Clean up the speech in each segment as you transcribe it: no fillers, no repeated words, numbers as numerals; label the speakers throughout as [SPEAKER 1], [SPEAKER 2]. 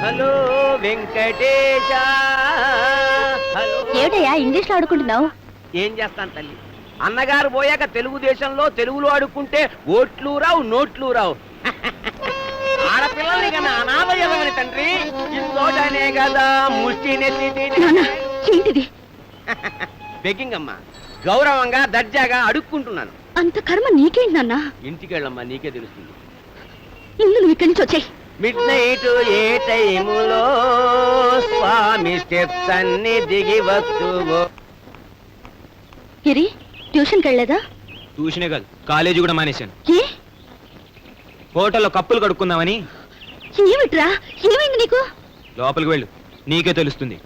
[SPEAKER 1] Hello Venkatesha. Hello.
[SPEAKER 2] ఏమిటయ్యా English లో ఆడుకుంటున్నావు?
[SPEAKER 1] ఏం చేస్తాను తల్లి, అన్నగారు పోయాక తెలుగుదేశంలో తెలుగులో ఆడుకుంటే ఓట్లు రావు నోట్లు రావు. ఆడపిల్లల్ని కన్నా అనాథయమని తండ్రి ఇంతోటనే కదా ముష్టి
[SPEAKER 2] ఏంటిది?
[SPEAKER 1] బెగ్గింగ్ అమ్మా, గౌరవంగా దర్జాగా అడుక్కుంటున్నాను.
[SPEAKER 2] అంత కర్మ నీకేంటి నాన్న?
[SPEAKER 1] ఇంటికి వెళ్ళమ్మా, నీకే తెలుస్తుంది.
[SPEAKER 2] ముందు నువ్వు ఇక్కడి నుంచి వచ్చాయి.
[SPEAKER 1] మిడ్ నైట్ ఏ టైములో స్వామి స్టెప్స్ అన్ని దిగి వస్తువు.
[SPEAKER 2] గిరి ట్యూషన్కి వెళ్ళలేదా?
[SPEAKER 3] ట్యూషనే కాదు, కాలేజీ కూడా మానేశాను.
[SPEAKER 2] ఏ?
[SPEAKER 3] హోటల్లో కప్పులు కడుక్కుందామని.
[SPEAKER 2] ఏమిట్రా, ఏమైంది నీకు?
[SPEAKER 3] లోపలికి వెళ్ళు, నీకే తెలుస్తుంది.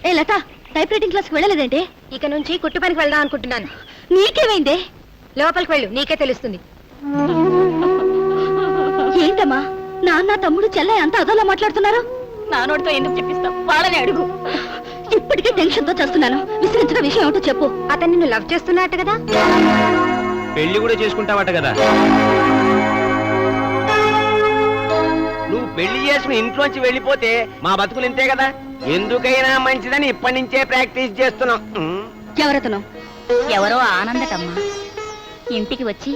[SPEAKER 2] ఏ లత, టైప్ రైటింగ్ క్లాస్కి వెళ్ళలేదంటే?
[SPEAKER 4] ఇక నుంచి కుట్టు పనికి వెళ్దాం అనుకుంటున్నాను.
[SPEAKER 2] నీకేమైందే?
[SPEAKER 4] లోపలికి వెళ్ళు, నీకే తెలుస్తుంది.
[SPEAKER 2] ఏంటమ్మా, నాన్న తమ్ముడు చెల్లె అంతా అదోలా మాట్లాడుతున్నారు? నానోడితో ఎందుకు చెప్పిస్తావు, వాళ్ళని అడుగు. ఇప్పటికే టెన్షన్ తో చేస్తున్నాను. విసిరించిన విషయం ఏమిటో చెప్పు.
[SPEAKER 4] అతను నిన్ను లవ్ చేస్తున్నట్టు కదా?
[SPEAKER 3] పెళ్లి కూడా చేసుకుంటావట కదా?
[SPEAKER 1] నువ్వు పెళ్లి చేసుకుని ఇంట్లోంచి వెళ్ళిపోతే మా బతుకులు ఇంతే కదా. ఎందుకైనా మంచిదని ఇప్పటి నుంచే ప్రాక్టీస్ చేస్తున్నాం.
[SPEAKER 2] ఎవరతను?
[SPEAKER 5] ఎవరో ఆనందటమ్మా ఇంటికి వచ్చి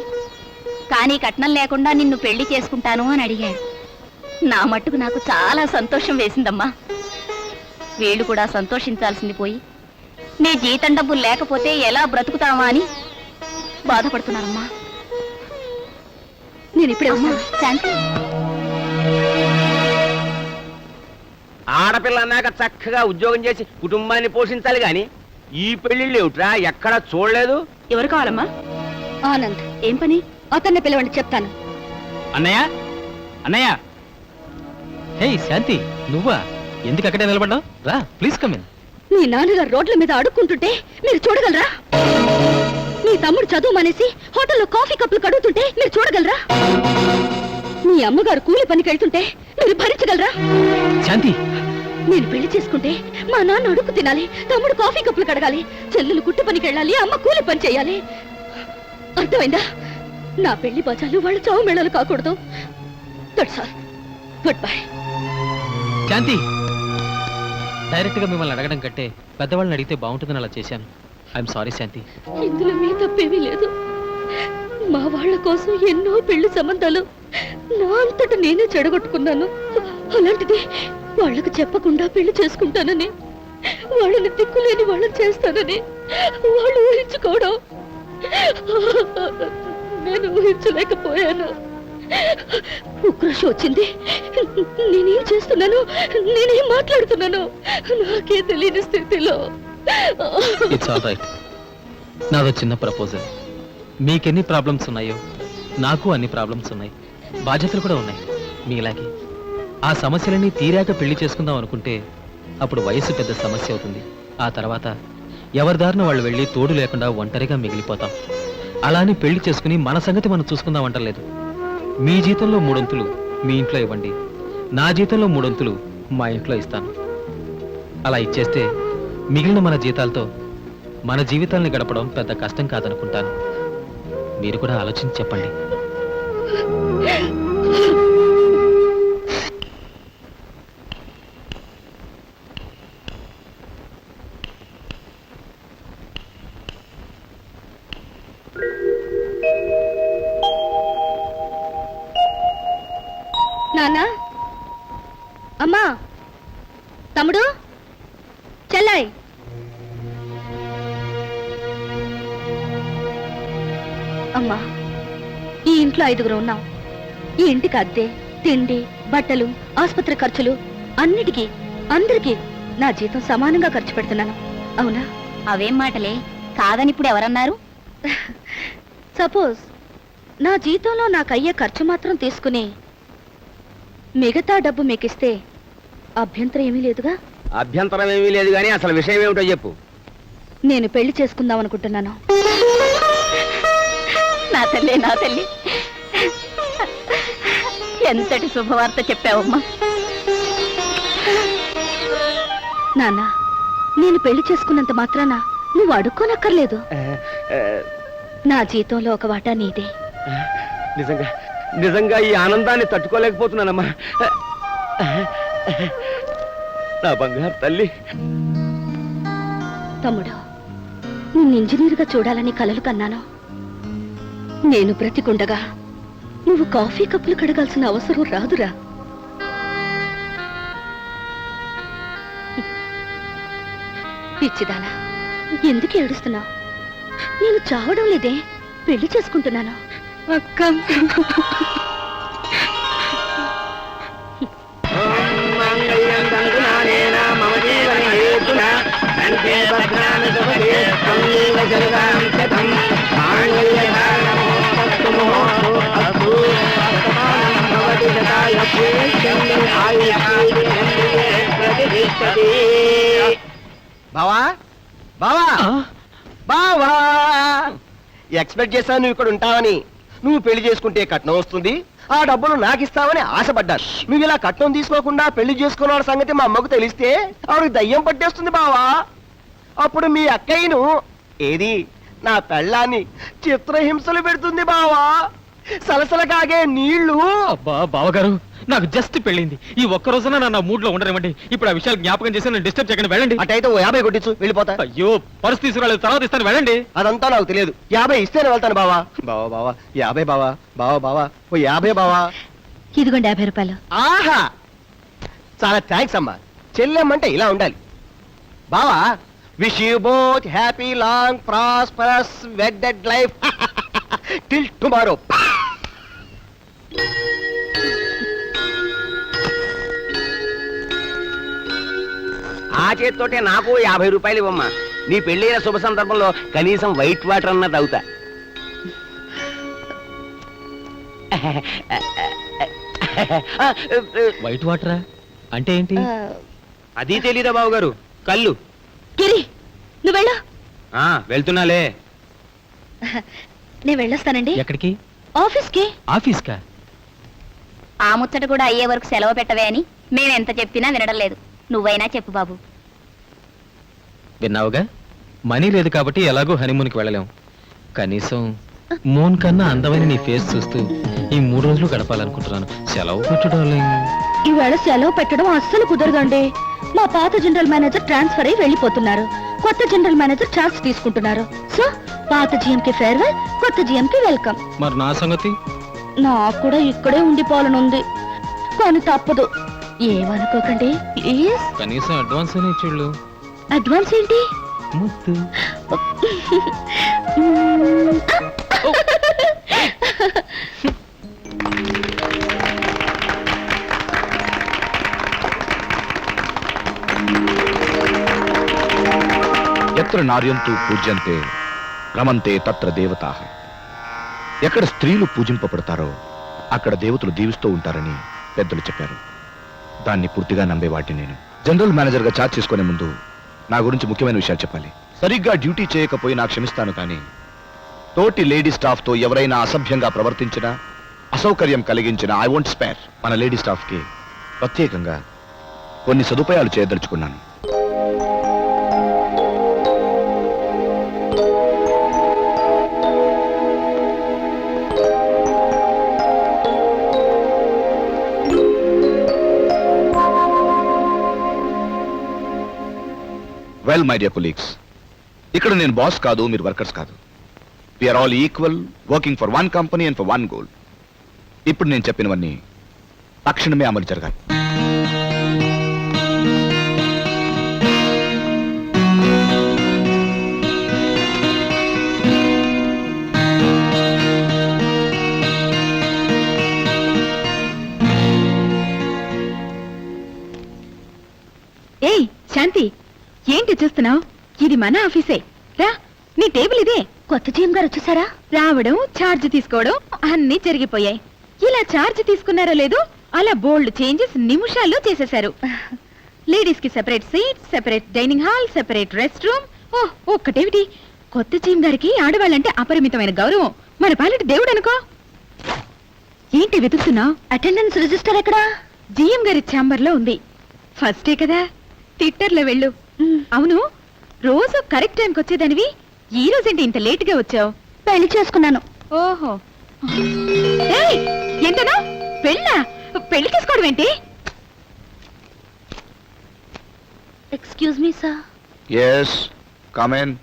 [SPEAKER 5] కానీ కట్నం లేకుండా నిన్ను పెళ్లి చేసుకుంటాను అని అడిగాడు. నా మట్టుకు నాకు చాలా సంతోషం వేసిందమ్మా. వీళ్ళు కూడా సంతోషించాల్సింది పోయి నీ జీతం డబ్బులు లేకపోతే ఎలా బ్రతుకుతావా అని బాధపడుతున్నారమ్మా.
[SPEAKER 2] నేను ఇప్పుడే
[SPEAKER 5] శాంతి,
[SPEAKER 1] ఆడపిల్ల అన్నాక చక్కగా ఉద్యోగం చేసి కుటుంబాన్ని పోషించాలి గాని ఈ పెళ్లిళ్ళు ఏమిట్రా, ఎక్కడ చూడలేదు.
[SPEAKER 5] ఎవరు కావాలమ్మా?
[SPEAKER 2] ఆనంద్.
[SPEAKER 5] ఏం పని?
[SPEAKER 2] అతన్ని పిలవండి, చెప్తాను.
[SPEAKER 3] అన్నయ్య, అన్నయ్య. హే శాంతి, నువ్వా? ఎందుకు అక్కడే నిలబడ్డావు? రా, ప్లీజ్ కమ్ ఇన్.
[SPEAKER 2] మీ నాన్నగారు రోడ్ల మీద అడుక్కుంటుంటే మీరు చూడగలరా? మీ తమ్ముడు చదువు మానేసి హోటల్లో కాఫీ కప్పులు కడుగుతుంటే మీరు చూడగలరా? మీ అమ్మగారు కూలి పనికి వెళ్తుంటే మీరు భరించగలరా?
[SPEAKER 3] శాంతి,
[SPEAKER 2] నేను పెళ్లి చేసుకుంటే మా నాన్న అడుక్కు తినాలి, తమ్ముడు కాఫీ కప్పులు కడగాలి, చెల్లెలు కుట్టు పనికి వెళ్ళాలి, అమ్మ కూలి పని చేయాలి. అర్థమైందా? నా పెళ్లి బజాలు వాళ్ళ చావు మేళాలు కాకూడదు. That's all. Good bye.
[SPEAKER 3] Shanti, direct గా మిమ్మల్ని అడగడం కంటే పెద్దవాళ్ళని అడిగితే బాగుంటుందని అలా చేశాను. ఐఎమ్ సారీ శాంతి.
[SPEAKER 2] ఇందులో మీ తప్పేమీ లేదు. మా వాళ్ళ కోసం ఎన్నో పెళ్లి సంబంధాలు నా అంతట నేనే చెడగొట్టుకున్నాను. అలాంటిది వాళ్ళకు చెప్పకుండా పెళ్లి చేసుకుంటానని, వాళ్ళని దిక్కులేని వాళ్ళని చేస్తానని వాళ్ళు ఊహించుకోవడం నేను ఊహించలేకపోయాను. ఉక్రోషం వచ్చింది. నేనేం చేస్తున్నాను, నేనేం మాట్లాడుతున్నాను నాకే తెలియని స్థితిలో.
[SPEAKER 3] It's all right. నాదో చిన్న ప్రపోజల్. మీకెన్ని ప్రాబ్లమ్స్ ఉన్నాయో నాకు అన్ని ప్రాబ్లమ్స్ ఉన్నాయి, బాధ్యతలు కూడా ఉన్నాయి మీలాగే. ఆ సమస్యలన్నీ తీరాక పెళ్లి చేసుకుందాం అనుకుంటే అప్పుడు వయసు పెద్ద సమస్య అవుతుంది. ఆ తర్వాత ఎవరి దారిన వాళ్ళు వెళ్ళి తోడు లేకుండా ఒంటరిగా మిగిలిపోతాం. అలానే పెళ్లి చేసుకుని మన సంగతి మనం చూసుకుందాం అంటలేదు. మీ జీతంలో 3 వంతులు మీ ఇంట్లో ఇవ్వండి, నా జీతంలో 3 వంతులు మా ఇంట్లో ఇస్తాను. అలా ఇచ్చేస్తే మిగిలిన మన జీతాలతో మన జీవితాల్ని గడపడం పెద్ద కష్టం కాదనుకుంటాను. మీరు కూడా ఆలోచించి చెప్పండి.
[SPEAKER 2] నాన్న, అమ్మా, తమ్ముడు, చెల్లాయి. అమ్మా, ఈ ఇంట్లో 5గురు ఉన్నాం. ఈ ఇంటికి అద్దె, తిండి, బట్టలు, ఆసుపత్రి ఖర్చులు అన్నిటికీ అందరికీ నా జీతం సమానంగా ఖర్చు పెడుతున్నాను. అవునా?
[SPEAKER 5] అవేం మాటలే, కాదని ఇప్పుడు ఎవరన్నారు?
[SPEAKER 2] సపోజ్ నా జీతంలో నాకు అయ్యే ఖర్చు మాత్రం తీసుకుని మిగతా డబ్బు మీకిస్తే అభ్యంతరం ఏమీ లేదుగా?
[SPEAKER 1] అభ్యంతరం ఏమీ లేదు గానీ అసలు విషయం ఏమిటో చెప్పు.
[SPEAKER 2] నేను పెళ్లి చేసుకుందాం అనుకుంటున్నాను.
[SPEAKER 5] నా తల్లి, నా తల్లి, ఎంతటి శుభవార్త చెప్పావమ్మా.
[SPEAKER 2] నాన్న, నేను పెళ్లి చేసుకున్నంత మాత్రాన నువ్వు అడుక్కోనక్కర్లేదు. నా జీతంలో ఒక వాటా నీదే.
[SPEAKER 1] నిజంగా నిజంగా ఈ ఆనందాన్ని తట్టుకోలేకపోతున్నానమ్మా. నా బంగారు తల్లి.
[SPEAKER 2] తమ్ముడు, నిన్ను ఇంజనీర్గా చూడాలని కలలు కన్నాను. నేను బ్రతికుండగా నువ్వు కాఫీ కప్పులు కడగాల్సిన అవసరం రాదురా. పిచ్చిదానా, ఎందుకు ఏడుస్తున్నావు? నేను చావడం లేదే, పెళ్లి చేసుకుంటున్నాను. అక్క,
[SPEAKER 1] బావా బావా బావా, ఎక్స్పెక్ట్ చేశాను నువ్వు ఇక్కడ ఉంటావని. నువ్వు పెళ్లి చేసుకుంటే కట్నం వస్తుంది, ఆ డబ్బులు నాకు ఇస్తావని ఆశపడ్డాను. నువ్వు ఇలా కట్నం తీసుకోకుండా పెళ్లి చేసుకున్న సంగతి మా అమ్మకు తెలిస్తే ఆవిడకి దయ్యం పట్టేస్తుంది బావా. అప్పుడు మీ అక్కయ్యను, ఏది నా పెళ్ళాన్ని, చిత్రహింసలు పెడుతుంది బావా. సలసల కాగే నీళ్లు.
[SPEAKER 3] అబ్బా బావగారు, నాకు జస్ట్ పెళ్ళింది. ఈ ఒక్క రోజున నా మూడ్ లో ఉండనివ్వండి. ఇప్పుడు ఆ విషయాలు జ్ఞాపకం చేసి నన్ను డిస్టర్బ్ చేయకండి, వెళ్ళండి.
[SPEAKER 1] అటైతే ఓ 50 కొట్టించు, వెళ్ళిపోతా.
[SPEAKER 3] అయ్యో, పర్సు తీసుకురాలేదు, తర్వాత ఇస్తాను, వెళ్ళండి.
[SPEAKER 1] అదంతా నాకు తెలియదు. 50 ఇస్తేనే వెళ్తాను బావా. బావా బావా 50 బావా. బావా బావా ఓ 50 బావా.
[SPEAKER 2] ఇదిగోండి 50 రూపాయలు.
[SPEAKER 1] ఆహా, చాలా థ్యాంక్స్ అమ్మా. చెల్లెమ్మంటే ఇలా ఉండాలి. బావా, wish you both happy long prosperous wedded life till tomorrow. ఆ చేతితోటే నాకు 50 రూపాయలు ఇవ్వమ్మా. నీ పెళ్ళైన శుభ సందర్భంలో కనీసం వైట్ వాటర్ అన్నది అవుతా.
[SPEAKER 3] వైట్ వాటరా అంటే ఏంటి?
[SPEAKER 1] అది తెలీదా బాబు గారు? కళ్ళు.
[SPEAKER 2] గిరి, నువ్వు వెళ్ళా.
[SPEAKER 1] వెళ్తున్నాలే.
[SPEAKER 2] నేను వెళ్ళొస్తానండి.
[SPEAKER 3] ఎక్కడికి?
[SPEAKER 2] ఆఫీస్కి.
[SPEAKER 3] ఆఫీస్కా?
[SPEAKER 5] ఆ ముచ్చట కూడా అయ్యే వరకు సెలవు పెట్టవే అని మేమెంత చెప్పినా వినడం లేదు. నువ్వైనా చెప్పు బాబు.
[SPEAKER 3] విన్నావుగా, మనీ లేదు కాబట్టి ఎలాగో హనీమూన్కి వెళ్ళలేం. కనీసం మూన్ కన్నా అందమైన నీ ఫేస్ చూస్తూ ఈ 3 రోజులు గడపాలనుకుంటున్నాను. సెలవు పెట్టడం.
[SPEAKER 2] ఈవేళ సెలవు పెట్టడం అస్సలు కుదరదండి. మా పాత జనరల్ మేనేజర్ ట్రాన్స్ఫర్ అయి వెళ్ళిపోతున్నారు. కొత్త జనరల్ మేనేజర్ ఛాన్స్ తీసుకుంటున్నారు. సో పాత జీఎం కి ఫేర్వెల్, కొత్త జీఎం కి వెల్కమ్.
[SPEAKER 3] మరి నా సంగతి?
[SPEAKER 2] నాకు కూడా ఇక్కడే ఉండిపోవాలని ఉంది, కానీ తప్పదు. ఏమనుకోకండి ప్లీజ్.
[SPEAKER 3] కనీసం అడ్వాన్స్ అనే ఇచ్చిళ్ళు.
[SPEAKER 2] అడ్వాన్స్ ఏంటి?
[SPEAKER 3] ముద్దు.
[SPEAKER 6] ఎత్ర నార్యంతు పూజ్యంతే రమంతే తత్ర దేవతాః. ఎక్కడ స్త్రీలు పూజింపబడతారో అక్కడ దేవతలు దీవిస్తూ ఉంటారని పెద్దలు చెప్పారు. దాన్ని పూర్తిగా నమ్మేవాడిని నేను. జనరల్ మేనేజర్గా చార్జ్ చేసుకునే ముందు నా గురించి ముఖ్యమైన విషయాలు చెప్పాలి. సరిగ్గా డ్యూటీ చేయకపోయినా క్షమిస్తాను, కానీ తోటి లేడీ స్టాఫ్తో ఎవరైనా అసభ్యంగా ప్రవర్తించినా, అసౌకర్యం కలిగించినా ఐ వోంట్ స్పేర్. మన లేడీ స్టాఫ్కి ప్రత్యేకంగా కొన్ని సదుపాయాలు చేయదలుచుకున్నాను. వెల్ మై డియర్ కొలీగ్స్, ఇక్కడ నేను బాస్ కాదు, మీరు వర్కర్స్ కాదు. We are all equal, working for one company and for one goal. ఇప్పుడు నేను చెప్పినవన్నీ తక్షణమే అమలు జరగాలి.
[SPEAKER 2] ఏయ్ శాంతి, ఏంటి చూస్తున్నావు? ఇది మన ఆఫీసే. రా, నీ టేబుల్ ఇదే. కొత్త జీఎం గారు వచ్చేసారా? రావడం, ఛార్జ్ తీసుకోవడం అన్ని జరిగిపోయాయి. ఇలా ఛార్జ్ తీసుకున్నారో లేదో అలా బోల్డ్ చేంజెస్ నిమిషాల్లో చేసేశారు. లేడీస్ కి separate seat, separate dining hall, separate rest room. ఓ ఒక్కటేమిటి, కొత్త జీఎం గారికి ఆడవాళ్ళంటే అపరిమితమైన గౌరవం. మన పాలిటి దేవుడు అనుకో. ఏంటి వెతుకుతున్నావు? అటెండెన్స్ రిజిస్టర్ ఎక్కడా? జీఎం గారి ఛాంబర్ లో ఉంది. ఫస్టే కదా, ట్విట్టర్లో వెళ్ళు. అవును, రోజు కరెక్ట్ టైంకి వచ్చేదానివి, ఈ రోజేంటి ఇంత లేట్ గా వచ్చావు? పెళ్లి చేసుకున్నాను. ఓహో,
[SPEAKER 4] ఏంటనా పెళ్లి చేసుకోవడం ఏంటి?
[SPEAKER 2] Excuse me sir.
[SPEAKER 6] Yes come in.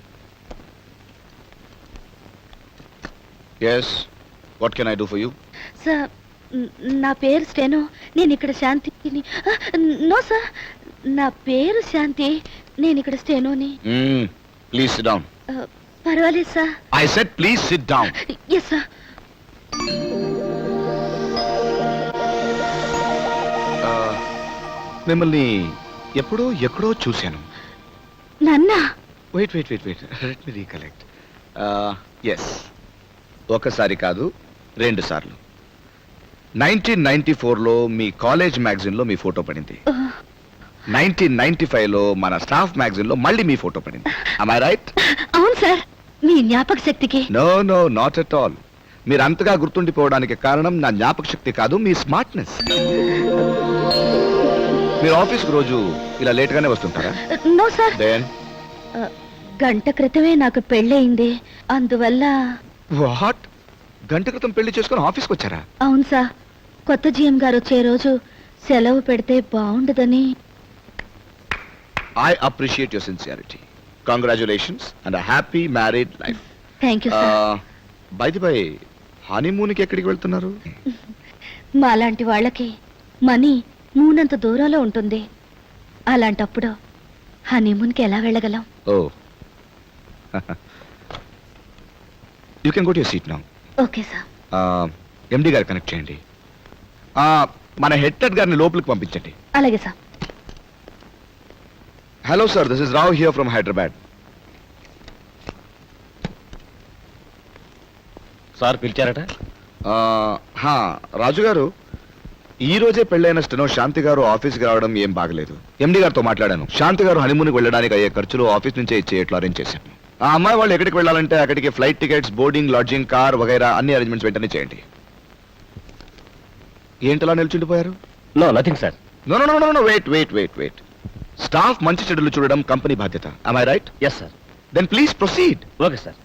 [SPEAKER 6] Yes what can I do for you?
[SPEAKER 2] Sir, నా పేరు స్టెనో. నేను ఇక్కడ శాంతిని. నో సార్, నా పేరు శాంతి. నేను ఇక్కడ స్టెనోని.
[SPEAKER 6] Please sit down.
[SPEAKER 2] పర్వాలేదు sir.
[SPEAKER 6] I said please sit down.
[SPEAKER 2] Yes sir.
[SPEAKER 6] మిమ్మల్ని ఎప్పుడో ఎక్కడో చూశాను.
[SPEAKER 2] నన్నా?
[SPEAKER 6] Wait let me recollect. Yes, ఒకసారి కాదు 2 సార్లు. 1994లో మీ కాలేజ్ మ్యాగజైన్లో మీ ఫోటో పడింది. 1995లో మన స్టాఫ్ మ్యాగజైన్లో మళ్ళీ మీ ఫోటో పడింది. am I right?
[SPEAKER 2] అవును సార్. మీ జ్ఞాపక శక్తికి.
[SPEAKER 6] No not at all. మీరు అంతగా గుర్తుండిపోవడానికి కారణం నా జ్ఞాపక శక్తి కాదు, మీ స్మార్ట్నెస్. మీరు ఆఫీస్కి రోజు ఇలా లేట్గానే వస్తుంటారా?
[SPEAKER 2] No sir.
[SPEAKER 6] దెన్
[SPEAKER 2] గంట క్రితమే నాకు పెళ్ళయింది. అందువల్ల.
[SPEAKER 6] వాట్? గంట క్రితం పెళ్లి చేసుకుని ఆఫీస్కి వచ్చారా?
[SPEAKER 2] అవును సార్. కొత్త జీఎం గారు వచ్చే రోజు సెలవు పెడితే బాగుండదని.
[SPEAKER 6] I appreciate your sincerity. Congratulations and a happy married life.
[SPEAKER 2] Thank you sir.
[SPEAKER 6] By the way, హనీమూన్కి ఎక్కడికి వెళ్తున్నారు?
[SPEAKER 2] మాలాంటి వాళ్ళకి మనీ మూనంత దూరంలో ఉంటుంది. అలాంటప్పుడు హనీమూన్కి ఎలా వెళ్ళగలం?
[SPEAKER 6] Oh. You can go to your seat now.
[SPEAKER 2] Okay sir.
[SPEAKER 6] MD గారు కనెక్ట్ చేయండి. మన హెడ్ గారిని లోపలికి పంపించండి.
[SPEAKER 2] అలాగే sir.
[SPEAKER 6] Hello sir, this is Rao here from Hyderabad.
[SPEAKER 1] Sir పిలిచారట?
[SPEAKER 6] రాజు గారు, ఈ రోజే పెళ్ళైన స్టెనో శాంతి గారు ఆఫీస్కి రావడం ఏం బాగలేదు. ఎండి గారితో మాట్లాడాను. శాంతి గారు హనీమూన్కి వెళ్ళడానికి అయ్యే ఖర్చులు ఆఫీస్ నుంచే ఇచ్చేట్లు అరేంజ్ చేశాను. ఆ అమ్మాయి వాళ్ళు ఎక్కడికి వెళ్ళాలంటే అక్కడికి flight tickets, boarding, lodging, car వగైరా అన్ని అరేంజ్మెంట్స్ వెంటనే చేయండి. ఏంటలా నిల్చుండిపోయారు?
[SPEAKER 1] No nothing sir.
[SPEAKER 6] No wait. Staff మంచి చెడులు చూడడం కంపెనీ బాధ్యత. am I right?
[SPEAKER 1] Yes sir.
[SPEAKER 6] Then please proceed.
[SPEAKER 1] Okay sir.